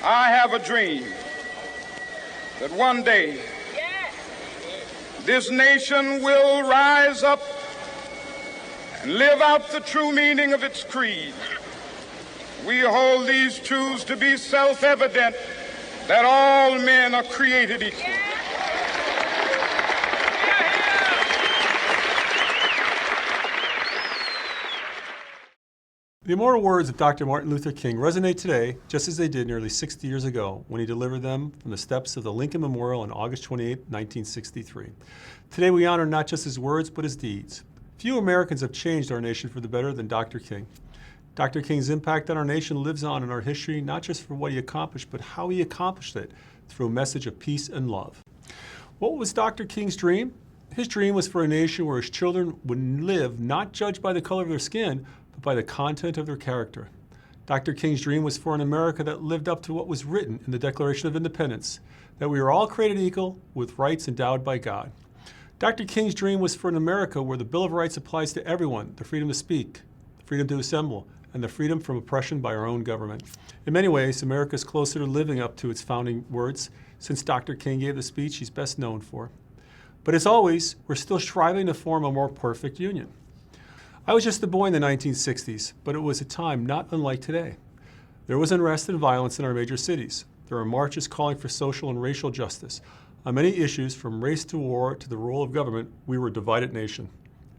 I have a dream that one day this nation will rise up and live out the true meaning of its creed. We hold these truths to be self-evident, that all men are created equal. The immortal words of Dr. Martin Luther King resonate today just as they did nearly 60 years ago when he delivered them from the steps of the Lincoln Memorial on August 28, 1963. Today we honor not just his words, but his deeds. Few Americans have changed our nation for the better than Dr. King. Dr. King's impact on our nation lives on in our history, not just for what he accomplished, but how he accomplished it through a message of peace and love. What was Dr. King's dream? His dream was for a nation where his children would live not judged by the color of their skin, but by the content of their character. Dr. King's dream was for an America that lived up to what was written in the Declaration of Independence, that we are all created equal with rights endowed by God. Dr. King's dream was for an America where the Bill of Rights applies to everyone, the freedom to speak, the freedom to assemble, and the freedom from oppression by our own government. In many ways, America is closer to living up to its founding words since Dr. King gave the speech he's best known for. But as always, we're still striving to form a more perfect union. I was just a boy in the 1960s, but it was a time not unlike today. There was unrest and violence in our major cities. There were marches calling for social and racial justice. On many issues, from race to war to the role of government, we were a divided nation.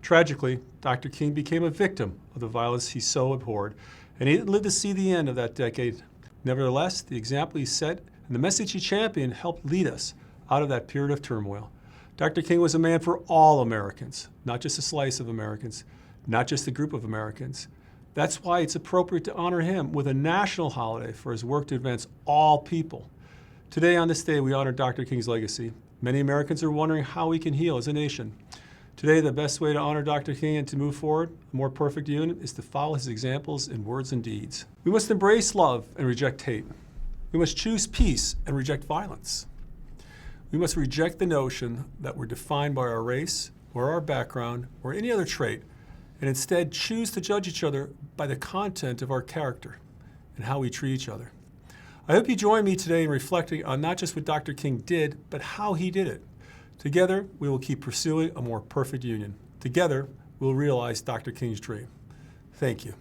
Tragically, Dr. King became a victim of the violence he so abhorred, and he didn't live to see the end of that decade. Nevertheless, the example he set and the message he championed helped lead us out of that period of turmoil. Dr. King was a man for all Americans, not just a slice of Americans, not just a group of Americans. That's why it's appropriate to honor him with a national holiday for his work to advance all people. Today on this day, we honor Dr. King's legacy. Many Americans are wondering how we can heal as a nation. Today, the best way to honor Dr. King and to move forward, a more perfect union, is to follow his examples in words and deeds. We must embrace love and reject hate. We must choose peace and reject violence. We must reject the notion that we're defined by our race or our background or any other trait, and instead choose to judge each other by the content of our character and how we treat each other. I hope you join me today in reflecting on not just what Dr. King did, but how he did it. Together, we will keep pursuing a more perfect union. Together, we'll realize Dr. King's dream. Thank you.